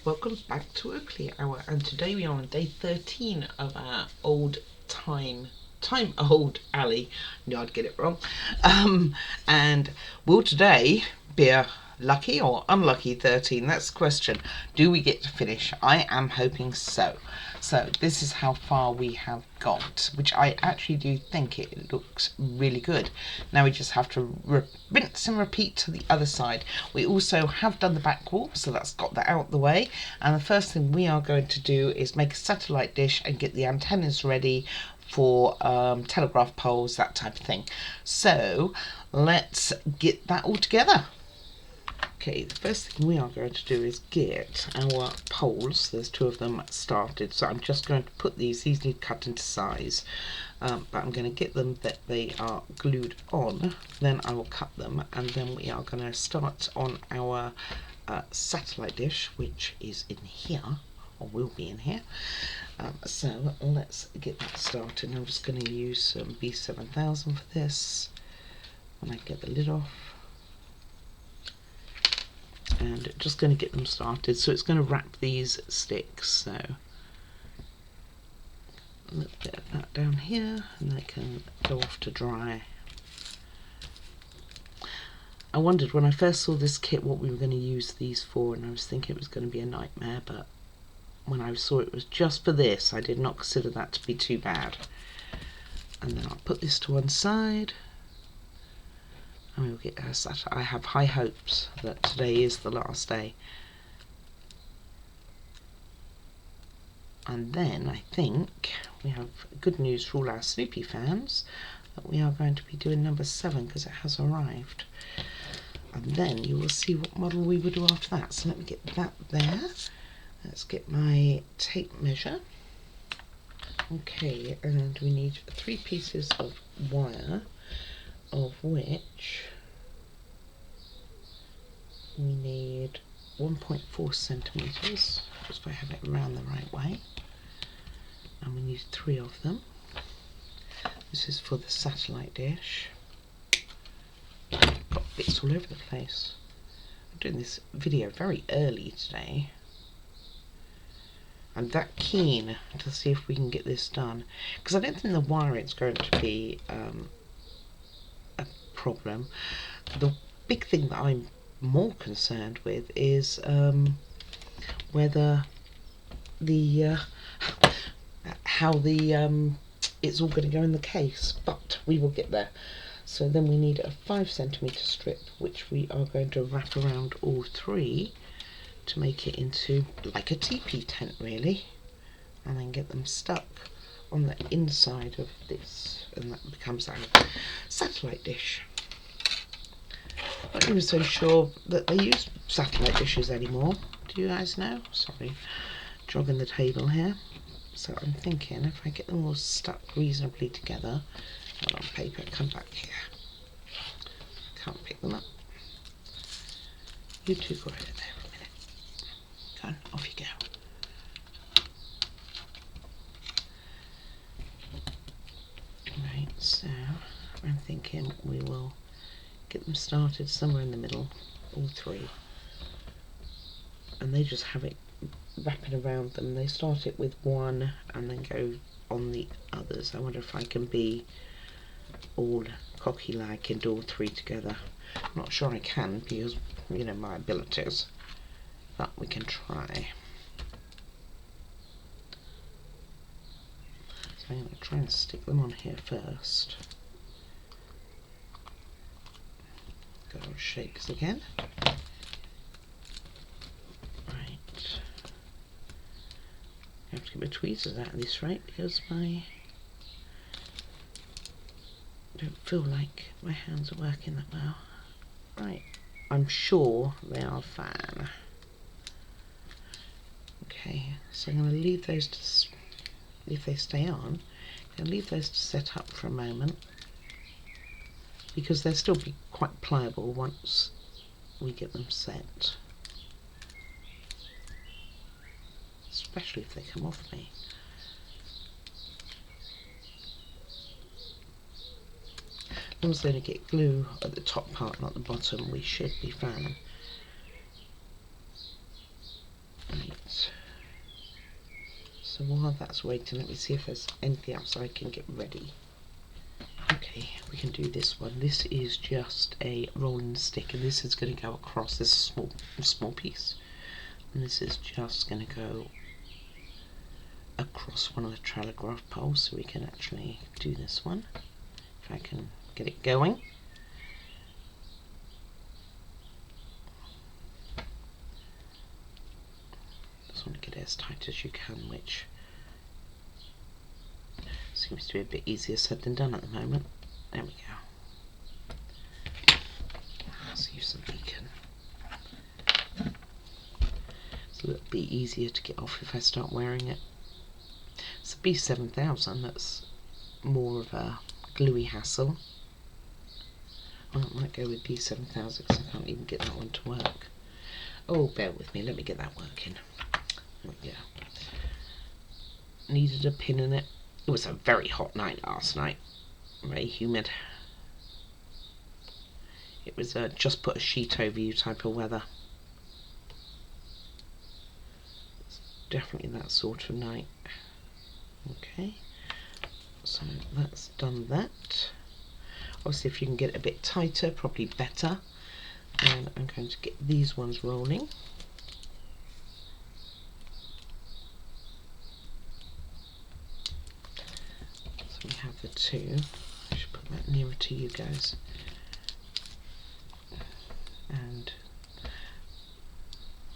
welcome back to Oakley Hour, and today we are on day 13 of our old old alley. No, I'd get it wrong. And will today be a lucky or unlucky 13? That's the question. Do we get to finish? I am hoping so. So this is how far we have got, which I actually do think it looks really good. Now we just have to rinse and repeat to the other side. We also have done the back wall, so that's got that out the way. And the first thing we are going to do is make a satellite dish and get the antennas ready for telegraph poles, that type of thing. So let's get that all together. Okay, the first thing we are going to do is get our poles, there's two of them started, so I'm just going to put these need cut into size, but I'm going to get them that they are glued on, then I will cut them, and then we are going to start on our satellite dish, which is in here, or will be in here. So let's get that started. I'm just going to use some B7000 for this, and I get the lid off. And just going to get them started. So it's going to wrap these sticks. So a little bit of that down here, and they can go off to dry. I wondered when I first saw this kit what we were going to use these for, and I was thinking it was going to be a nightmare, but when I saw it was just for this, I did not consider that to be too bad. And then I'll put this to one side. And we'll get our Saturday. I have high hopes that today is the last day. And then I think we have good news for all our Snoopy fans that we are going to be doing number 7 because it has arrived. And then you will see what model we will do after that. So let me get that there. Let's get my tape measure. Okay, and we need 3 pieces of wire, of which we need 1.4 centimeters, just so I have it around the right way, and we need 3 of them. This is for the satellite dish. Got bits all over the place. I'm doing this video very early today. I'm that keen to see if we can get this done, because I don't think the wiring is going to be problem. The big thing that I'm more concerned with is whether the how the it's all going to go in the case, but we will get there. So then we need a 5 centimeter strip, which we are going to wrap around all 3 to make it into like a teepee tent really, and then get them stuck on the inside of this, and that becomes our satellite dish. I'm not even so sure that they use satellite dishes anymore. Do you guys know? Sorry, jogging the table here. So I'm thinking if I get them all stuck reasonably together, hold on, paper, come back here. Can't pick them up. You two go over there for a minute. Go on, off you go. Right, so I'm thinking we will get them started somewhere in the middle, all 3, and they just have it wrapping around them. They start it with 1 and then go on the others. I wonder if I can be all cocky like and do all 3 together. I'm not sure I can because, you know, my abilities, but we can try. So I'm going to try and stick them on here first. Go shakes again. Right. I have to get my tweezers out at this rate because I don't feel like my hands are working that well. Right. I'm sure they are fine. Okay, so I'm going to leave those to, if they stay on, I'm going to leave those to set up for a moment, because they'll still be quite pliable once we get them set, especially if they come off me. As long as they don't get glue at the top part, not the bottom, we should be fine. Right. So while that's waiting, let me see if there's anything else I can get ready. Okay, we can do this one. This is just a rolling stick, and this is going to go across. This is a small piece, and this is just going to go across one of the telegraph poles, so we can actually do this one. If I can get it going. Just want to get it as tight as you can, which seems to be a bit easier said than done at the moment. There we go. Let's use some beacon. It's a little bit easier to get off if I start wearing it. It's a B7000 that's more of a gluey hassle. Well, I might go with B7000 because I can't even get that one to work. Oh, bear with me, let me get that working. There we go. Needed a pin in it. It was a very hot night last night, very humid. It was just put a sheet over you type of weather. It's definitely that sort of night. Okay, so that's done that. Obviously if you can get it a bit tighter, probably better. And I'm going to get these ones rolling. We have the two. I should put that nearer to you guys. And I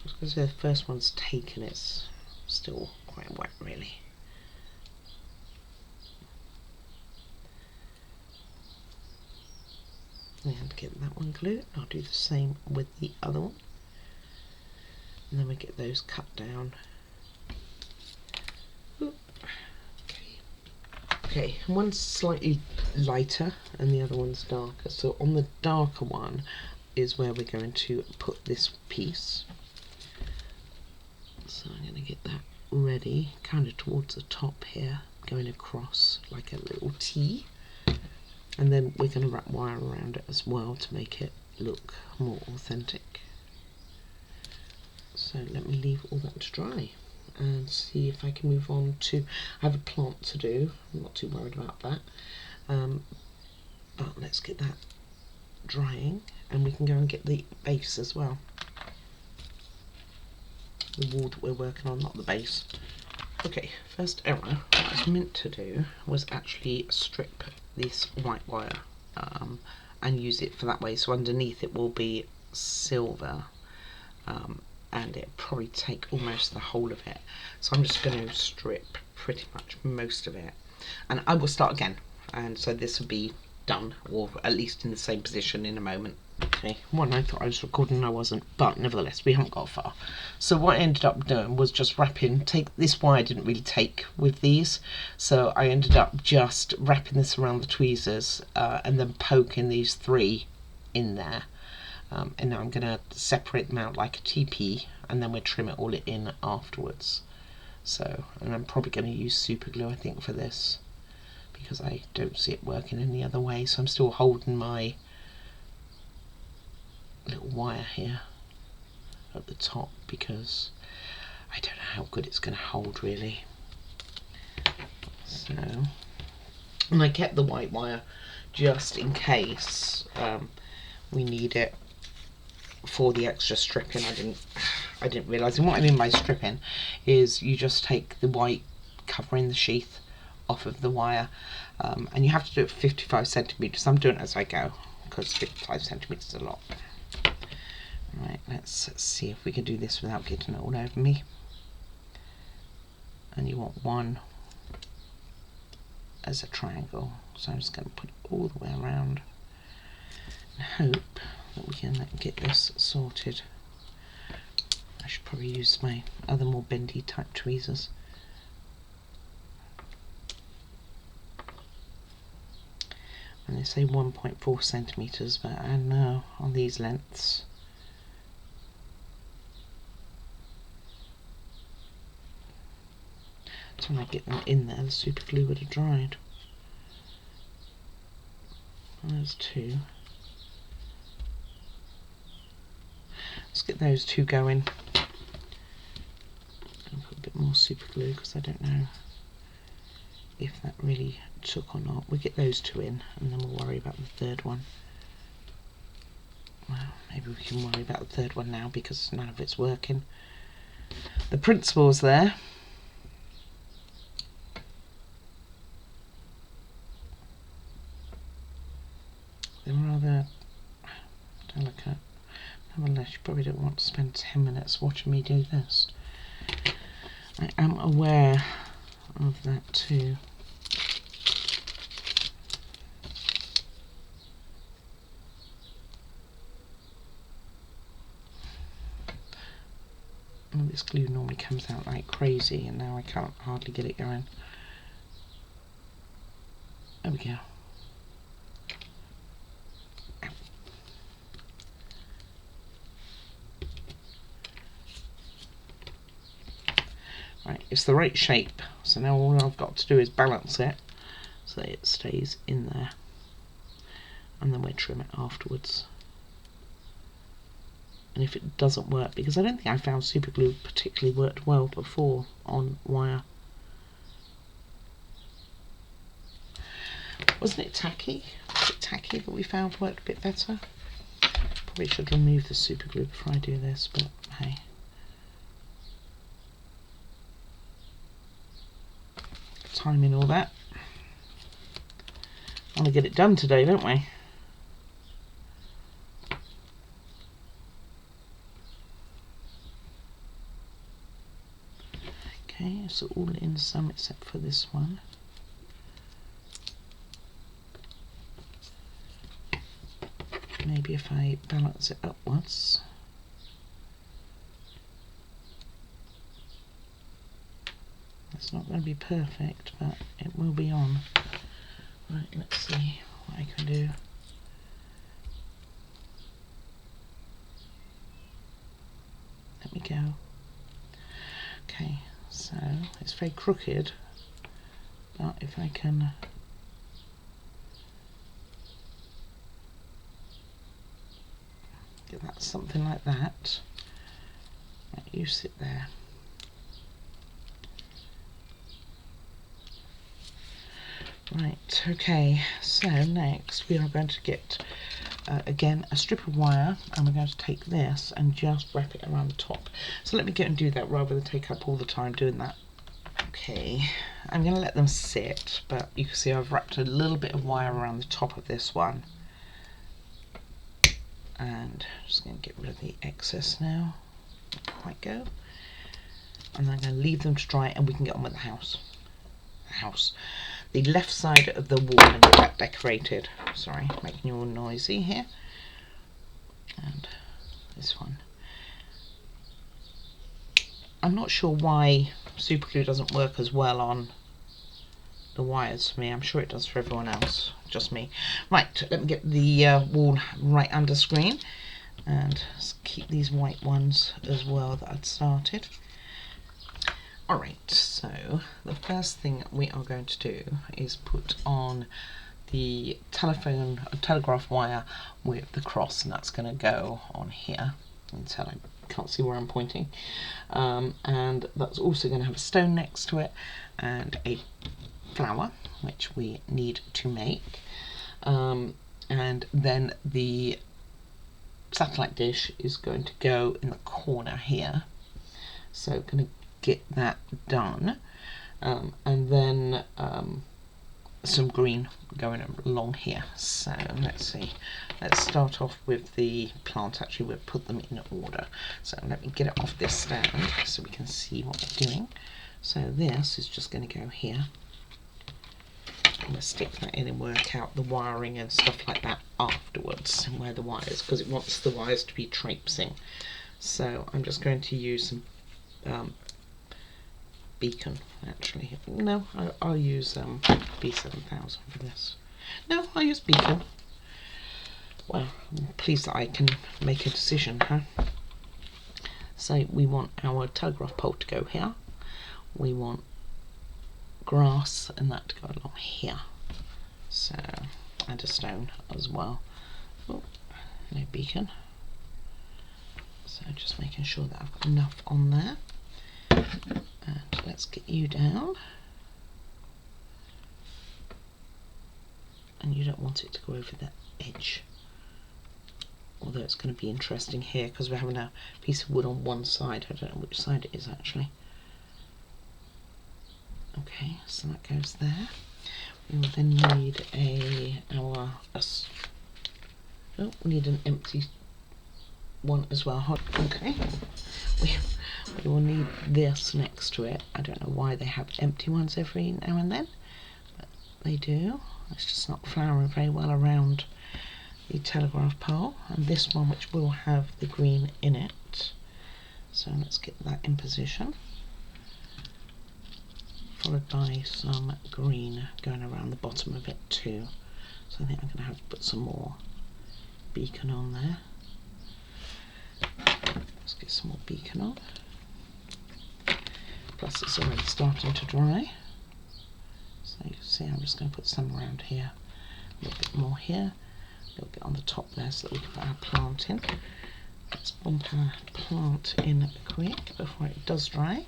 was going to say the first one's taken, it's still quite wet really. And get that one glued. I'll do the same with the other one. And then we get those cut down. Okay, one's slightly lighter and the other one's darker. So on the darker one is where we're going to put this piece. So I'm going to get that ready, kind of towards the top here, going across like a little T. And then we're going to wrap wire around it as well to make it look more authentic. So let me leave all that to dry and see if I can move on to, I have a plant to do, I'm not too worried about that, but let's get that drying and we can go and get the base as well, the wall that we're working on, not the base. Okay, first error, what I was meant to do was actually strip this white wire and use it for that way, so underneath it will be silver. And it'll probably take almost the whole of it. So I'm just going to strip pretty much most of it. And I will start again. And so this will be done, or at least in the same position in a moment. Okay, one I thought I was recording and I wasn't, but nevertheless, we haven't got far. So what I ended up doing was just wrapping, this wire didn't really take with these, so I ended up just wrapping this around the tweezers and then poking these three in there. And now I'm going to separate them out like a TP and then we'll trim it all in afterwards. So, and I'm probably going to use super glue I think for this because I don't see it working any other way, so I'm still holding my little wire here at the top because I don't know how good it's going to hold really. So, and I kept the white wire just in case we need it for the extra stripping. I didn't realise, and what I mean by stripping is you just take the white covering the sheath off of the wire, and you have to do it 55 centimetres. I'm doing it as I go because 55 centimetres is a lot. Right, let's see if we can do this without getting it all over me. And you want one as a triangle, so I'm just going to put it all the way around and hope that we can get this sorted. I should probably use my other more bendy type tweezers. And they say 1.4 centimetres, but I know on these lengths so when I get them in there the super glue would have dried. There's two. Let's get those two going. I'll put a bit more super glue because I don't know if that really took or not. We'll get those two in and then we'll worry about the third one. Well, maybe we can worry about the third one now because none of it's working. The principle's there. They're rather delicate. Nevertheless, you probably don't want to spend 10 minutes watching me do this. I am aware of that too. And this glue normally comes out like crazy and now I can't hardly get it going. There we go. Right, it's the right shape, so now all I've got to do is balance it so that it stays in there, and then we'll trim it afterwards. And if it doesn't work, because I don't think I found super glue particularly worked well before on wire. Wasn't it tacky? Was it tacky that we found worked a bit better? Probably should remove the super glue before I do this, but hey. Timing all that. Want to get it done today, don't we? Okay, so all in some except for this one. Maybe if I balance it upwards. It's not going to be perfect, but it will be on. Right, let's see what I can do. There we go. Okay, so it's very crooked, but if I can get that something like that, right, you sit there. Right, okay, so next we are going to get again a strip of wire, and we're going to take this and just wrap it around the top. So let me get and do that rather than take up all the time doing that. Okay, I'm going to let them sit, but you can see I've wrapped a little bit of wire around the top of this one. And just going to get rid of the excess now. Not quite go. And then I'm going to leave them to dry and we can get on with the house. The left side of the wall and get that decorated. Sorry, making you all noisy here. And this one. I'm not sure why super glue doesn't work as well on the wires for me. I'm sure it does for everyone else, just me. Right, let me get the wall right under screen and keep these white ones as well that I'd started. Alright, so the first thing we are going to do is put on the telegraph wire with the cross, and that's going to go on here until I can't see where I'm pointing. And that's also going to have a stone next to it and a flower, which we need to make. And then the satellite dish is going to go in the corner here. So going to get that done, and then some green going along here. So let's see, let's start off with the plant. Actually, we'll put them in order. So let me get it off this stand so we can see what we're doing. So this is just going to go here. I'm going to stick that in and work out the wiring and stuff like that afterwards, and where the wires, because it wants the wires to be traipsing. So I'm just going to use some beacon, actually. No, I'll use B7000 for this. No, I'll use beacon. Well, I'm pleased that I can make a decision, huh? So we want our telegraph pole to go here. We want grass and that to go along here. So, and a stone as well. Oh, no beacon. So just making sure that I've got enough on there. And let's get you down. And you don't want it to go over that edge. Although it's going to be interesting here because we're having a piece of wood on one side. I don't know which side it is actually. Okay, so that goes there. We will then need we need an empty one as well. Okay, we will need this next to it. I don't know why they have empty ones every now and then, but they do. It's just not flowering very well around the telegraph pole. And this one, which will have the green in it. So let's get that in position. Followed by some green going around the bottom of it too. So I think I'm going to have to put some more beacon on there. Let's get some more beacon on. Plus it's already starting to dry. So you can see I'm just going to put some around here. A little bit more here. A little bit on the top there so that we can put our plant in. Let's bump our plant in quick before it does dry.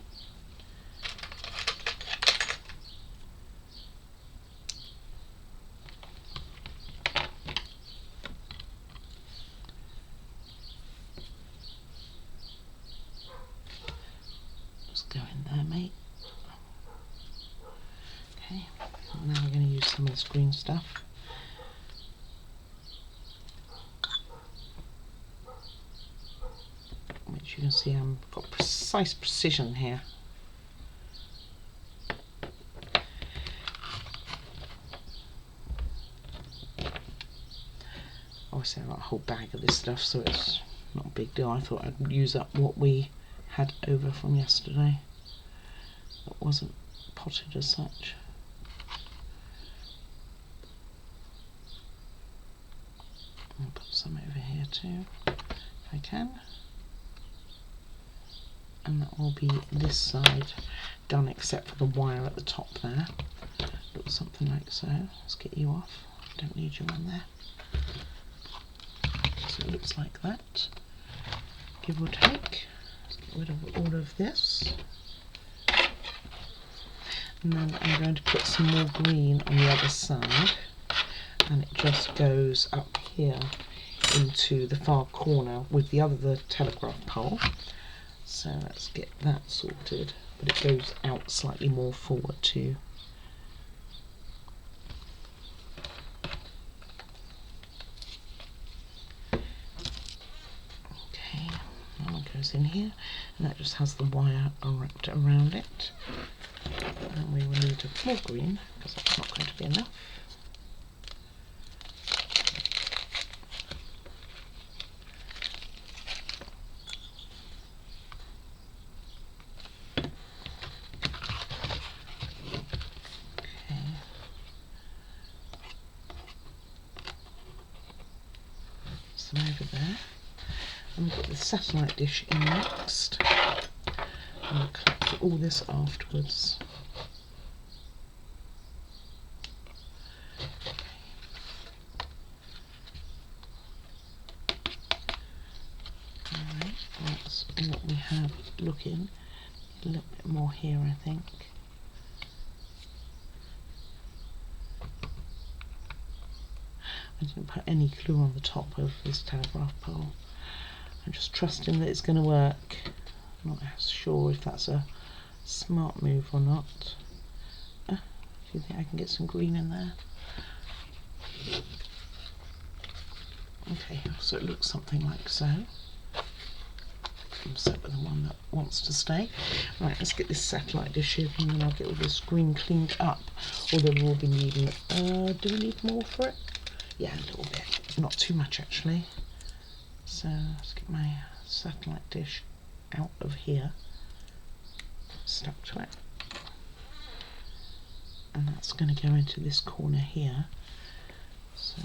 Go in there, mate. Okay, now we're going to use some of this green stuff. Which you can see I've got precise precision here. Obviously I've got a whole bag of this stuff, so it's not a big deal. I thought I'd use up what we had over from yesterday that wasn't potted as such. I'll put some over here too if I can, and that will be this side done except for the wire at the top there. Looks something like so. Let's get you off, don't need you on there. So it looks like that, give or take. Get rid of all of this, and then I'm going to put some more green on the other side, and it just goes up here into the far corner with the telegraph pole. So let's get that sorted, but it goes out slightly more forward too. Goes in here, and that just has the wire wrapped around it. And we will need more green because that's not going to be enough. Okay. Some over there. And we've got the satellite dish in next. And we'll collect all this afterwards. Alright, that's what we have looking. A little bit more here, I think. I didn't put any glue on the top of this telegraph pole. I'm just trusting that it's going to work. I'm not sure if that's a smart move or not. Do you think I can get some green in there? Okay, so it looks something like so. I'm set with the one that wants to stay. Right, let's get this satellite dish here, and then I'll get all this green cleaned up. Although we'll be needing it. Do we need more for it? Yeah, a little bit. Not too much actually. So let's get my satellite dish out of here, stuck to it, and that's going to go into this corner here. So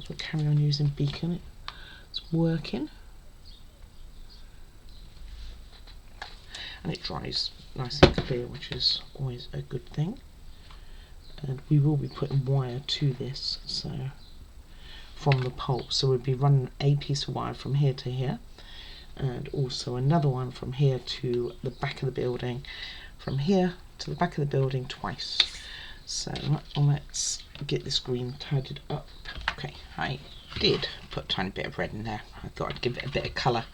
we'll carry on using beacon. It's working, and it dries nice and clear, which is always a good thing. And we will be putting wire to this, so from the pole, so we'll be running a piece of wire from here to here, and also another one from here to the back of the building from here to the back of the building twice. So let's get this green tidied up. Okay, I did put a tiny bit of red in there. I thought I'd give it a bit of colour.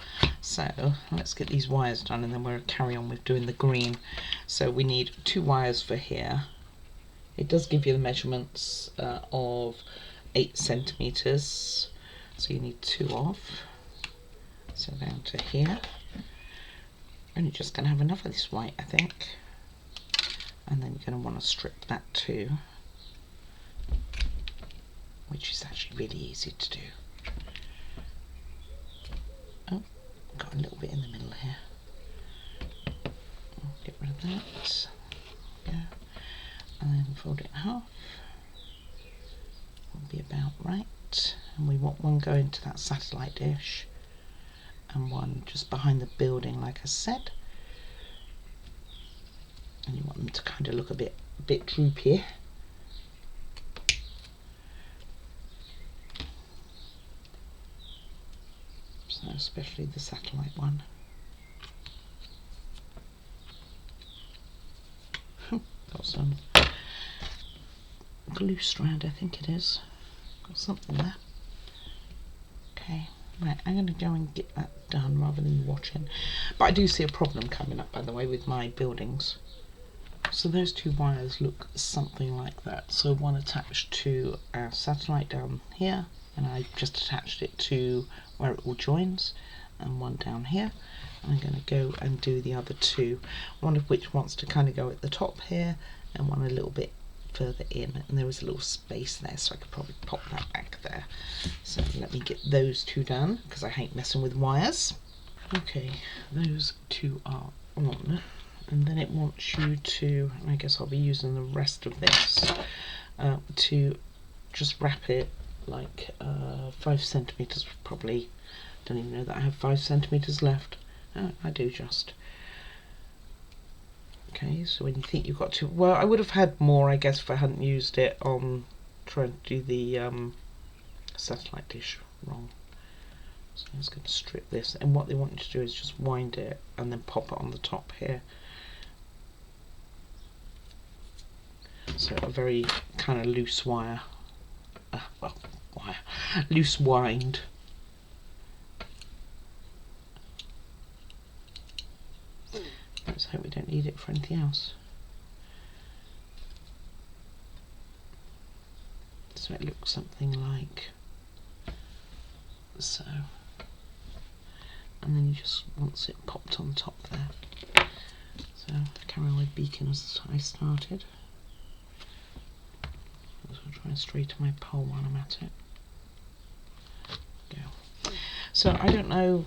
So let's get these wires done and then we'll carry on with doing the green. So we need 2 wires for here. It does give you the measurements of 8 centimetres. So you need 2 of. So down to here. And you're just going to have enough of this white, I think. And then you're going to want to strip that too, which is actually really easy to do. Oh, got a little bit in the middle here. I'll get rid of that. Yeah. And then fold it in half. Will be about right. And we want one going to that satellite dish and one just behind the building, like I said. And you want them to kind of look a bit droopy. So especially the satellite one. Got some glue strand, I think it is. Got something there. Okay, right, I'm going to go and get that done rather than watching. But I do see a problem coming up, by the way, with my buildings. So those 2 wires look something like that. So one attached to our satellite down here, and I just attached it to where it all joins, and one down here. And I'm going to go and do the other 2, one of which wants to kind of go at the top here, and one a little bit further in, and there is a little space there, so I could probably pop that back there. So let me get those 2 done, because I hate messing with wires. Okay, those 2 are on. And then it wants you to, I guess I'll be using the rest of this to just wrap it like 5 centimetres probably. Don't even know that I have 5 centimetres left. Oh, I do just. Okay, so when you think you've got to, well, I would have had more, I guess, if I hadn't used it on trying to do the satellite dish wrong. So I'm just going to strip this, and what they want you to do is just wind it and then pop it on the top here. So a very kind of loose wire, loose wind. Let's hope we don't need it for anything else. So it looks something like so. And then you just, once it popped on top there. So carry on with beacon as I started. I'll try and straighten my pole while I'm at it. Go. So I don't know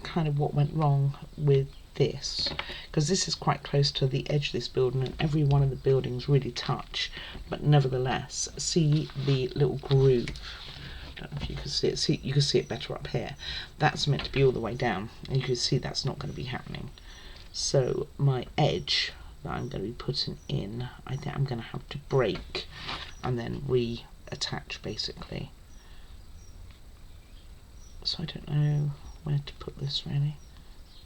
kind of what went wrong with this, because this is quite close to the edge of this building and every one of the buildings really touch, but nevertheless see the little groove. I don't know if you can see it. You can see it better up here. That's meant to be all the way down, and you can see that's not going to be happening. So my edge that I'm going to be putting in, I think I'm going to have to break and then reattach basically. So I don't know where to put this really.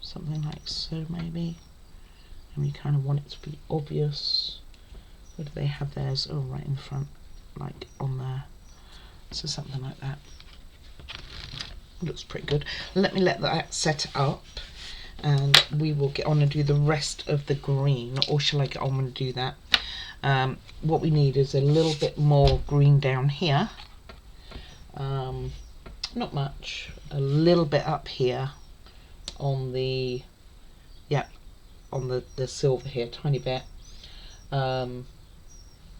Something like so maybe. And you kind of want it to be obvious. Where do they have theirs? Oh, right in front, like on there. So something like that. Looks pretty good. Let me let that set up, and we will get on and do the rest of the green. Or shall I get on and do that? What we need is a little bit more green down here. Not much. A little bit up here on the, yeah, on the silver here, tiny bit. And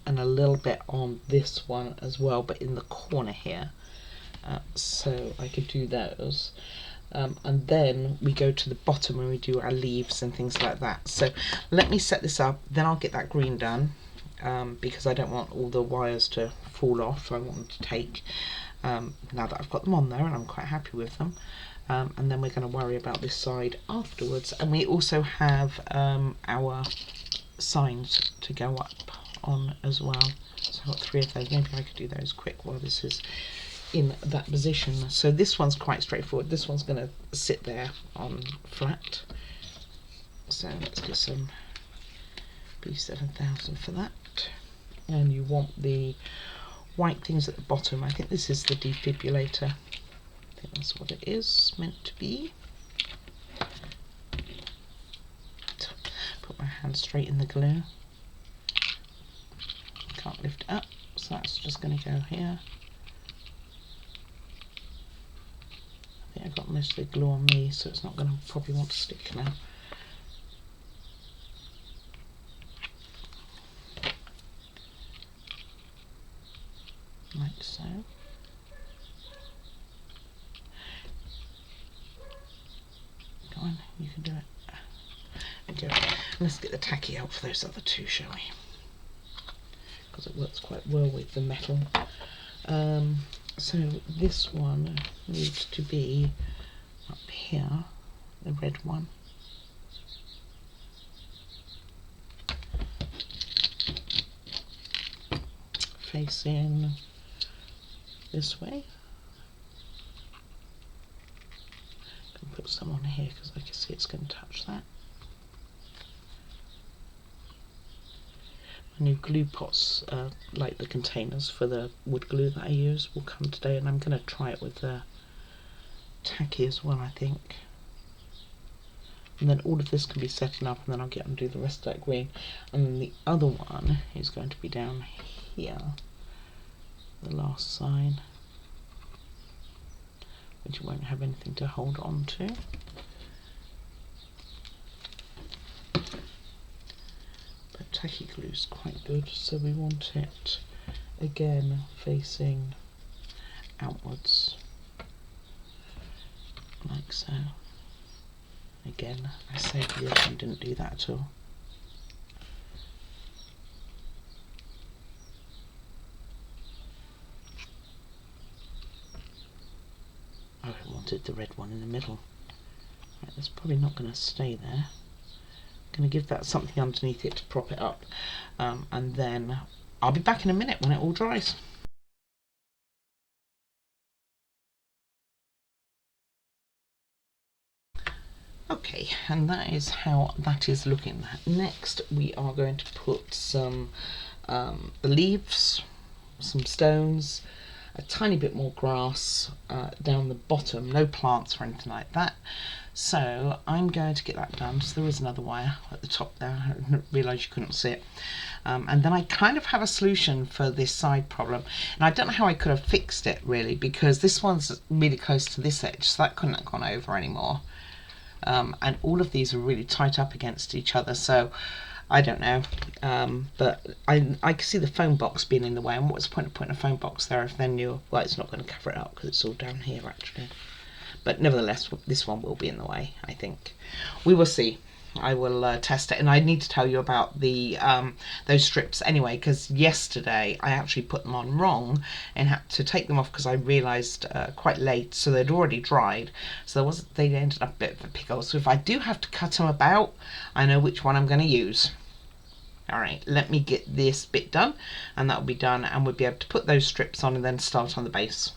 a little bit on this one as well, but in the corner here. So I could do those. And then we go to the bottom and we do our leaves and things like that. So let me set this up, then I'll get that green done, because I don't want all the wires to fall off. I want them to take, now that I've got them on there and I'm quite happy with them. And then we're going to worry about this side afterwards. And we also have our signs to go up on as well. So I've got 3 of those. Maybe I could do those quick while this is in that position. So this one's quite straightforward. This one's going to sit there on flat. So let's get some be 7,000 for that. And you want the white things at the bottom. I think this is the defibrillator. I think that's what it is meant to be. Put my hand straight in the glue. Can't lift it up, so that's just going to go here. I think I've got most of the glue on me, so it's not going to probably want to stick now. Like so. Go on, you can do it. Okay, let's get the tacky out for those other two, shall we? Because it works quite well with the metal. So this one needs to be up here, the red one. Facing this way. I can put some on here because I can see it's going to touch that. My new glue pots, like the containers for the wood glue that I use, will come today, and I'm going to try it with the tacky as well, I think. And then all of this can be setting up, and then I'll get and do the rest of that green. And then the other one is going to be down here, the last sign, which won't have anything to hold on to. But tacky glue is quite good, so we want it again facing outwards, like so. Again, I saved the other one, didn't do that at all. Oh, I wanted the red one in the middle. Right, that's probably not going to stay there. I'm going to give that something underneath it to prop it up, and then I'll be back in a minute when it all dries. Okay, and that is how that is looking. Next we are going to put some the leaves, some stones, a tiny bit more grass down the bottom, no plants or anything like that. So I'm going to get that done. So there is another wire at the top there, I didn't realise you couldn't see it. And then I kind of have a solution for this side problem, and I don't know how I could have fixed it really, because this one's really close to this edge, so that couldn't have gone over anymore. And all of these are really tight up against each other, so I don't know, but I can see the phone box being in the way, and what's the point of putting a phone box there if then you're, well, it's not going to cover it up because it's all down here actually. But nevertheless, this one will be in the way, I think. We will see. I will test it, and I need to tell you about the those strips anyway, because yesterday I actually put them on wrong and had to take them off because I realised quite late, so they'd already dried, so they ended up a bit of a pickle. So if I do have to cut them about, I know which one I'm going to use. Alright, let me get this bit done, and that'll be done, and we'll be able to put those strips on and then start on the base,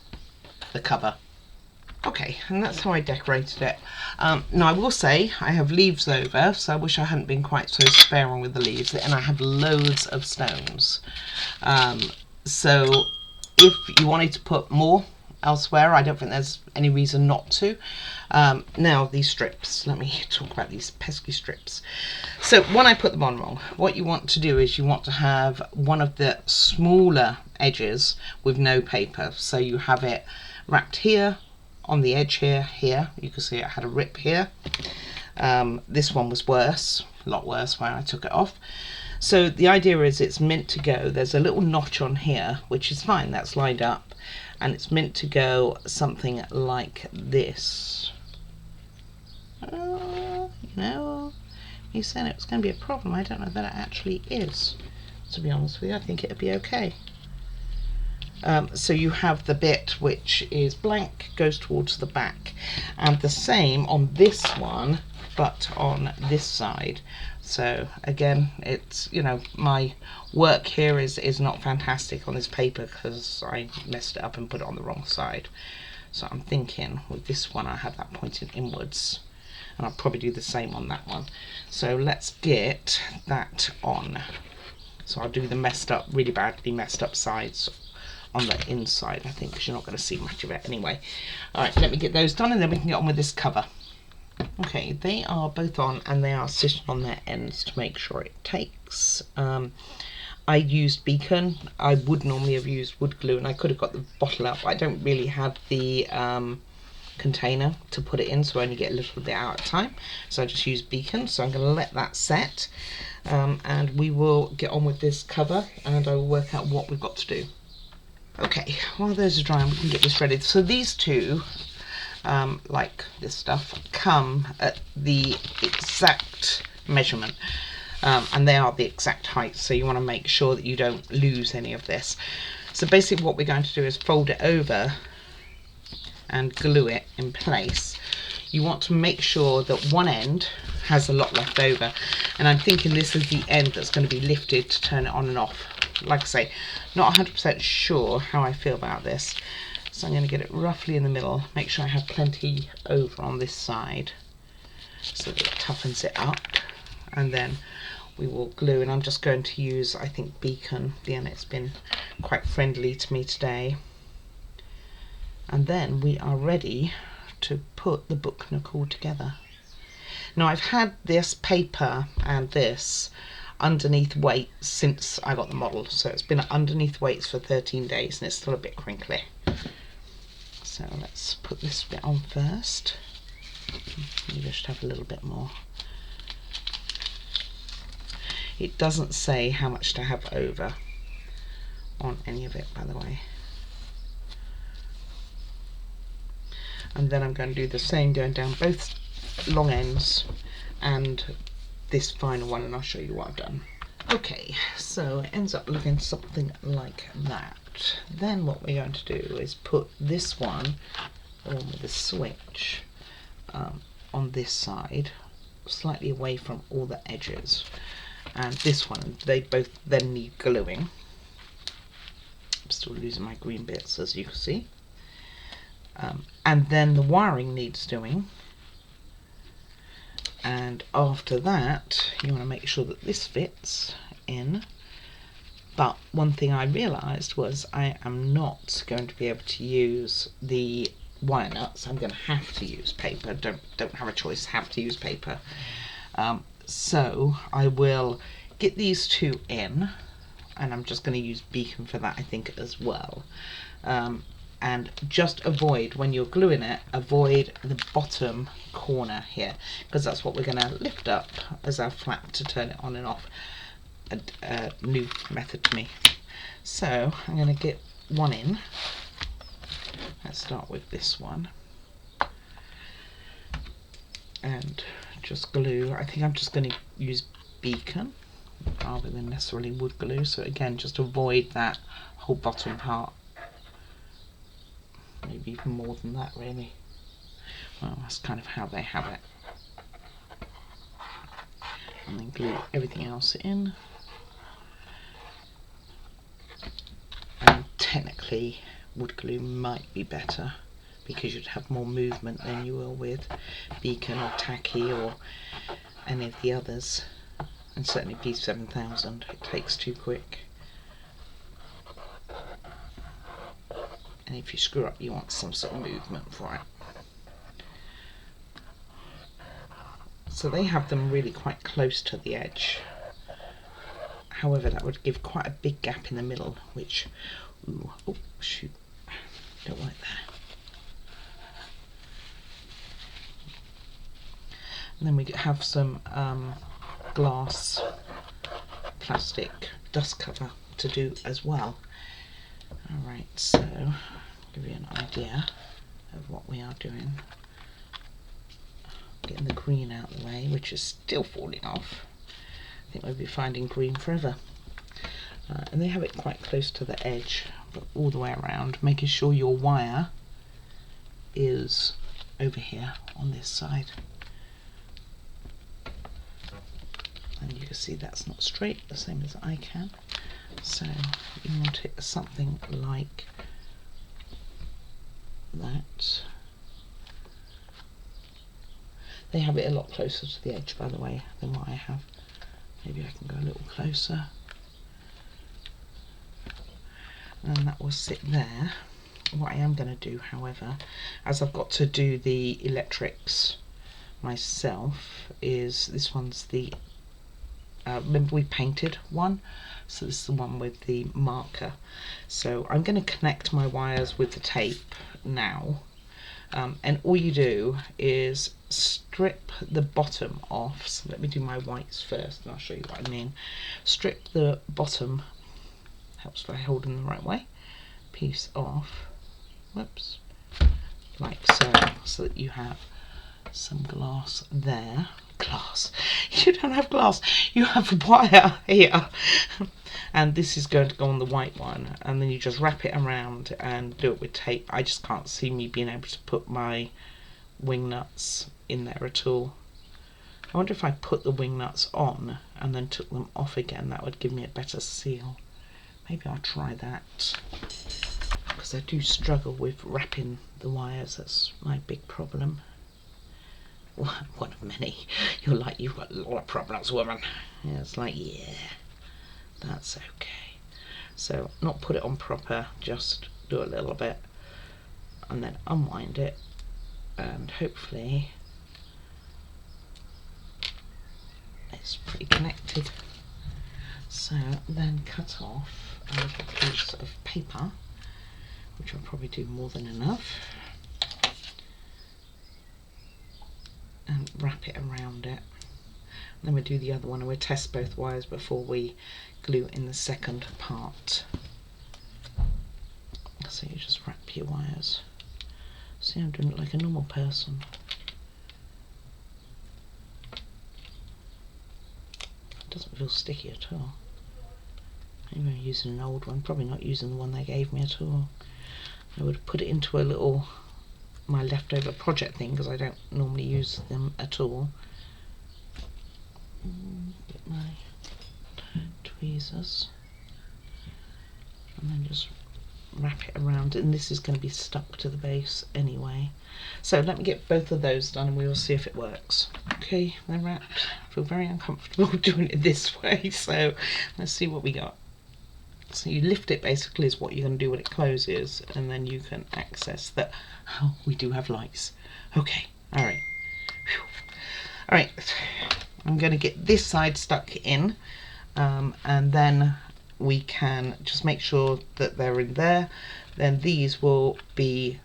the cover. Okay, and that's how I decorated it. Now I will say I have leaves over, so I wish I hadn't been quite so sparing with the leaves, and I have loads of stones. So if you wanted to put more elsewhere, I don't think there's any reason not to. Now these strips, let me talk about these pesky strips. So when I put them on wrong, what you want to do is you want to have one of the smaller edges with no paper, so you have it wrapped here on the edge here. You can see it had a rip here. This one was worse, a lot worse when I took it off. So the idea is it's meant to go, there's a little notch on here, which is fine, that's lined up, and it's meant to go something like this. No, you said it was going to be a problem. I don't know that it actually is, to be honest with you. I think it'd be okay. So you have the bit which is blank, goes towards the back, and the same on this one, but on this side. So again, it's, you know, my work here is not fantastic on this paper because I messed it up and put it on the wrong side. So I'm thinking with this one I have that pointing inwards, and I'll probably do the same on that one. So let's get that on. So I'll do the messed up, really badly messed up sides on the inside, I think, because you're not going to see much of it anyway. Alright, let me get those done and then we can get on with this cover. Okay, they are both on and they are sitting on their ends to make sure it takes. I used beacon. I would normally have used wood glue and I could have got the bottle out, but I don't really have the container to put it in, so I only get a little bit out at a time. So I just use beacon, so I'm going to let that set and we will get on with this cover and I will work out what we've got to do. Okay, while those are drying we can get this ready. So these two, like this stuff, come at the exact measurement. And they are the exact height, so you want to make sure that you don't lose any of this. So basically what we're going to do is fold it over and glue it in place. You want to make sure that one end has a lot left over, and I'm thinking this is the end that's going to be lifted to turn it on and off. Like I say, not 100% sure how I feel about this, so I'm going to get it roughly in the middle, make sure I have plenty over on this side so that it toughens it up, and then we will glue. And I'm just going to use, I think, beacon. Yeah, it's been quite friendly to me today. And then we are ready to put the book Nook all together. Now I've had this paper and this underneath weights since I got the model, so it's been underneath weights for 13 days and it's still a bit crinkly. So let's put this bit on first. You just have a little bit more. It doesn't say how much to have over on any of it, by the way. And then I'm going to do the same, going down both long ends and this final one, and I'll show you what I've done. Okay, so it ends up looking something like that. Then what we're going to do is put this one on with the switch on this side, slightly away from all the edges. And this one, they both then need gluing. I'm still losing my green bits, as you can see. And then the wiring needs doing. And after that, you want to make sure that this fits in. But one thing I realised was I am not going to be able to use the wire nuts. I'm going to have to use paper. Don't have a choice, have to use paper. So I will get these two in, and I'm just going to use beacon for that, I think, as well. And just avoid, when you're gluing it, avoid the bottom corner here, because that's what we're going to lift up as our flap to turn it on and off. A new method to me. So I'm going to get one in. Let's start with this one. And just glue. I think I'm just going to use beacon rather than necessarily wood glue. So again, just avoid that whole bottom part. Maybe even more than that, really. Well, that's kind of how they have it. And then glue everything else in. And technically, wood glue might be better because you'd have more movement than you will with beacon or tacky or any of the others. And certainly P7000, it takes too quick. And if you screw up, you want some sort of movement for it. So they have them really quite close to the edge. However, that would give quite a big gap in the middle, which, ooh, oh shoot, don't like that. And then we have some glass plastic dust cover to do as well. Alright, so give you an idea of what we are doing. Getting the green out of the way, which is still falling off. I think we'll be finding green forever. And they have it quite close to the edge, but all the way around, making sure your wire is over here on this side. And you can see that's not straight, the same as I can. So you want it something like that. They have it a lot closer to the edge, by the way, than what I have. Maybe I can go a little closer. And that will sit there. What I am going to do, however, as I've got to do the electrics myself, is this one's the remember we painted one, so this is the one with the marker. So I'm going to connect my wires with the tape now, and all you do is strip the bottom off. So let me do my whites first and I'll show you what I mean. Strip the bottom, helps by holding the right way, piece off, whoops, like so, so that you have some glass there. Glass, you don't have glass, you have wire here. And this is going to go on the white one, and then you just wrap it around and do it with tape. I just can't see me being able to put my wing nuts in there at all. I wonder if I put the wing nuts on and then took them off again, that would give me a better seal. Maybe I'll try that, because I do struggle with wrapping the wires. That's my big problem. One of many. You're like, you've got a lot of problems, woman. Yeah, it's like, yeah, that's okay. So not put it on proper, just do a little bit and then unwind it, and hopefully it's pretty connected. So then cut off a little piece of paper, which will probably do more than enough, and wrap it around it. Then we'll do the other one, and we'll test both wires before we glue in the second part. So you just wrap your wires. See, I'm doing it like a normal person. It doesn't feel sticky at all. Maybe I'm using an old one, probably not using the one they gave me at all. I would put it into a little, my leftover project thing, because I don't normally use them at all. Get my tweezers and then just wrap it around, and this is going to be stuck to the base anyway. So let me get both of those done and we will see if it works. Okay, they're wrapped. I feel very uncomfortable doing it this way, so let's see what we got. So you lift it, basically, is what you're going to do when it closes, and then you can access that. Oh, we do have lights. Okay, alright. Alright, I'm going to get this side stuck in, and then we can just make sure that they're in there. Then these will be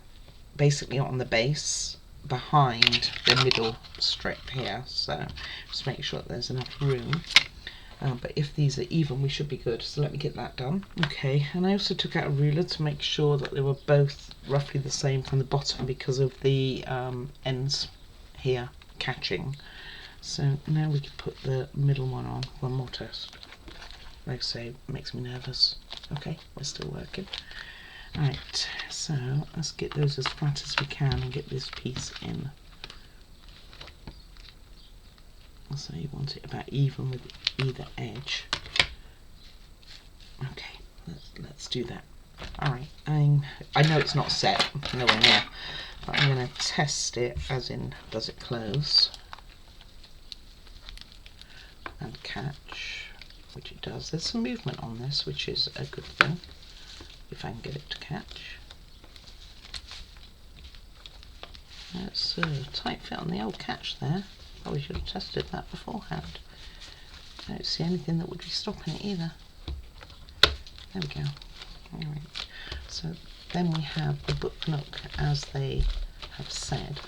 basically on the base behind the middle strip here, so just make sure that there's enough room. But if these are even, we should be good. So let me get that done. Okay, and I also took out a ruler to make sure that they were both roughly the same from the bottom, because of the ends here catching. So now we can put the middle one on. One more test. Like I say, it makes me nervous. Okay, we're still working. Alright, so let's get those as flat as we can and get this piece in. So you want it about even with either edge. Okay, let's do that. Alright, I know it's not set, nowhere near, but I'm going to test it, as in, does it close and catch, which it does. There's some movement on this, which is a good thing, if I can get it to catch. That's a tight fit on the old catch there. Probably should have tested that beforehand. I don't see anything that would be stopping it either. There we go. Alright, so then we have the book Nook, as they have said,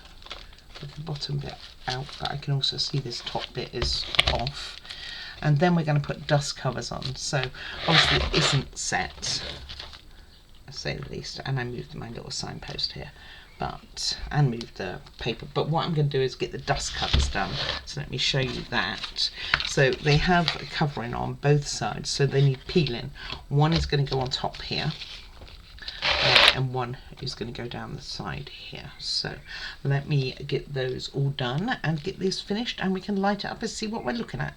with the bottom bit out, but I can also see this top bit is off. And then we're going to put dust covers on. So obviously it isn't set, to say the least, and I moved my little signpost here. And move the paper, but what I'm going to do is get the dust covers done. So let me show you that. So they have a covering on both sides, so they need peeling. One is going to go on top here, and one is going to go down the side here. So let me get those all done and get this finished, and we can light it up and see what we're looking at.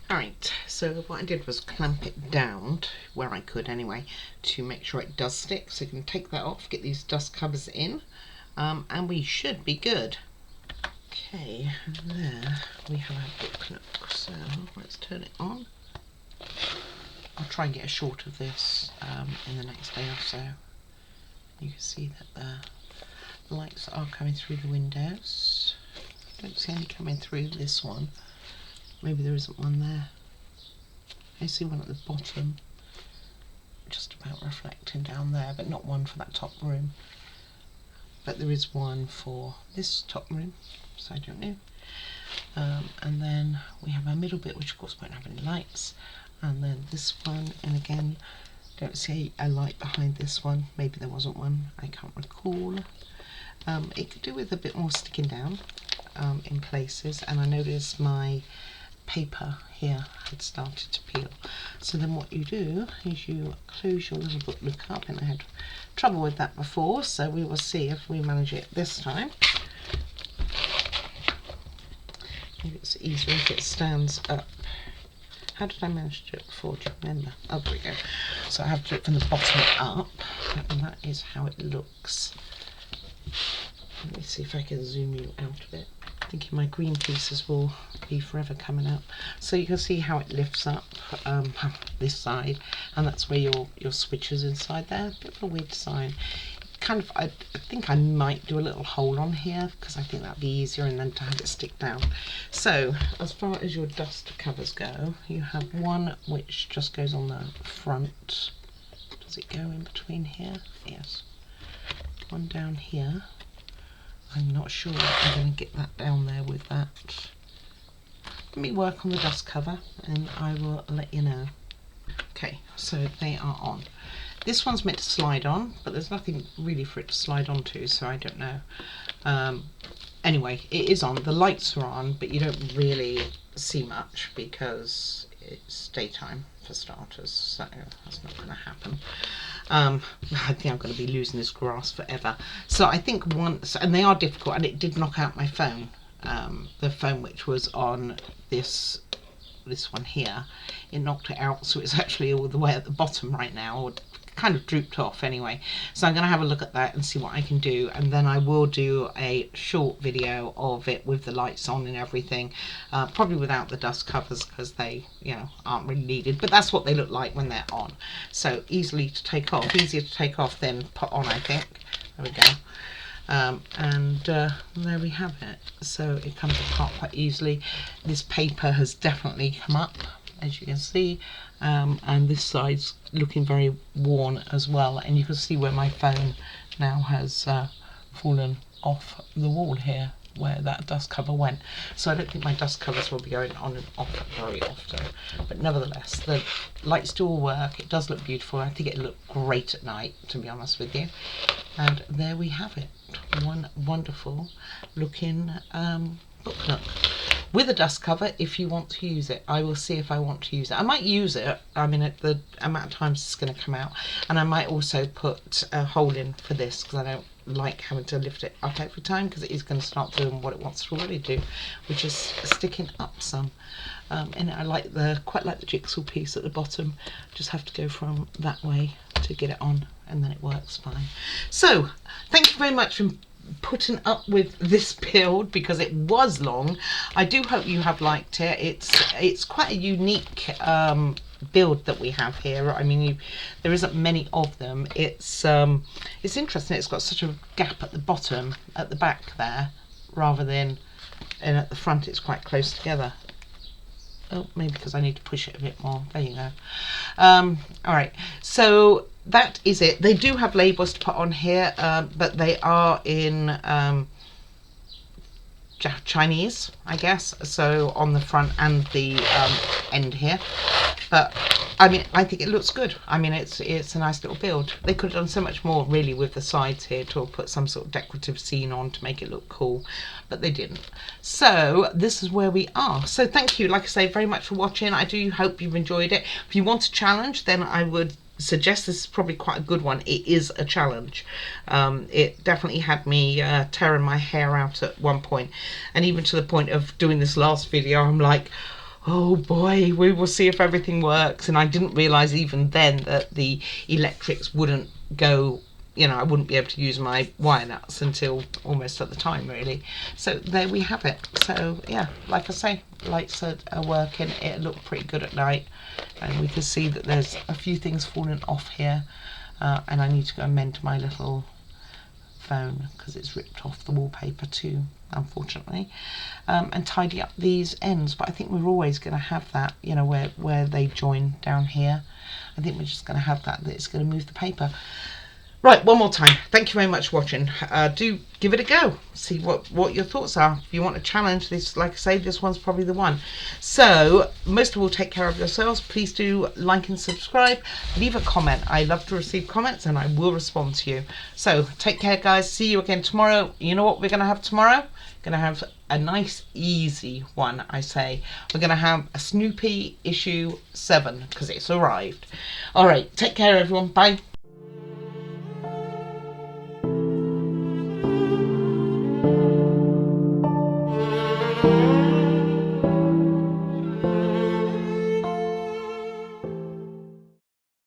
Alright, so what I did was clamp it down, where I could anyway, to make sure it does stick. So you can take that off, get these dust covers in, and we should be good. Okay, and there we have our book nook, so let's turn it on. I'll try and get a short of this in the next day or so. You can see that the lights are coming through the windows. Don't see any coming through this one. Maybe there isn't one there. I see one at the bottom, just about reflecting down there, but not one for that top room. But there is one for this top room, so I don't know. And then we have our middle bit, which of course won't have any lights. And then this one, and again, don't see a light behind this one. Maybe there wasn't one, I can't recall. It could do with a bit more sticking down in places, and I noticed my paper here had started to peel. So then what you do is you close your little book nook up, and I had trouble with that before, so we will see if we manage it this time. Maybe it's easier if it stands up. How did I manage to do it before? Do you remember? Oh, there we go. So I have to do it from the bottom up, and that is how it looks. Let me see if I can zoom you out of it. Thinking my green pieces will be forever coming out. So you can see how it lifts up this side, and that's where your switch is inside there. A bit of a weird design. Kind of, I think I might do a little hole on here because I think that'd be easier, and then to have it stick down. So as far as your dust covers go, you have one which just goes on the front. Does it go in between here? Yes. One down here. I'm not sure I'm going to get that down there with that. Let me work on the dust cover and I will let you know. Okay, so they are on. This one's meant to slide on, but there's nothing really for it to slide onto, so I don't know. Anyway, it is on. The lights are on, but you don't really see much because it's daytime for starters, so that's not going to happen. I think I'm going to be losing this grass forever. So I think once, and they are difficult, and it did knock out my phone. The phone which was on this one here, it knocked it out, so it's actually all the way at the bottom right now, or kind of drooped off anyway. So I'm going to have a look at that and see what I can do, and then I will do a short video of it with the lights on and everything, probably without the dust covers because they, you know, aren't really needed, but that's what they look like when they're on. So easier to take off than put on, I think. There we go. There we have it. So it comes apart quite easily. This paper has definitely come up, as you can see, and this side's looking very worn as well, and you can see where my phone now has fallen off the wall here where that dust cover went. So I don't think my dust covers will be going on and off very often, but nevertheless the lights do all work. It does look beautiful. I think it looked great at night, to be honest with you. And there we have it, one wonderful looking book nook with a dust cover if you want to use it. I will see if I want to use it. I might use it, I mean, at the amount of times it's going to come out, and I might also put a hole in for this because I don't like having to lift it up every time, because it is going to start doing what it wants to already do, which is sticking up some. And I like quite like the jigsaw piece at the bottom. Just have to go from that way to get it on, and then it works fine. So thank you very much for putting up with this build, because it was long. I do hope you have liked it. It's quite a unique build that we have here. I mean, there isn't many of them. It's interesting. It's got such a gap at the bottom, at the back there, rather than, and at the front it's quite close together. Oh, maybe because I need to push it a bit more. There you go. All right, so that is it. They do have labels to put on here, but they are in Chinese, I guess, so on the front and the end here. But I mean, I think it looks good. I mean, it's a nice little build. They could have done so much more really with the sides here, to put some sort of decorative scene on to make it look cool, but they didn't. So this is where we are. So thank you, like I say, very much for watching. I do hope you've enjoyed it. If you want a challenge, then I would suggest this is probably quite a good one. It is a challenge. It definitely had me tearing my hair out at one point, and even to the point of doing this last video, I'm like, oh boy, we will see if everything works. And I didn't realize even then that the electrics wouldn't go you know, I wouldn't be able to use my wire nuts until almost at the time, really. So there we have it. So yeah, like I say, lights are working. It looked pretty good at night, and we can see that there's a few things falling off here, and I need to go and mend my little phone because it's ripped off the wallpaper too, unfortunately, and tidy up these ends. But I think we're always going to have that, you know, where they join down here. I think we're just going to have that it's going to move the paper. Right, one more time, thank you very much for watching. Do give it a go, see what your thoughts are. If you want a challenge, this, like I say, this one's probably the one. So most of all, take care of yourselves. Please do like and subscribe, leave a comment. I love to receive comments and I will respond to you. So take care, guys. See you again tomorrow. You know what we're going to have tomorrow? Going to have a nice easy one. I say we're going to have a Snoopy issue 7 because it's arrived. All right, take care everyone, bye.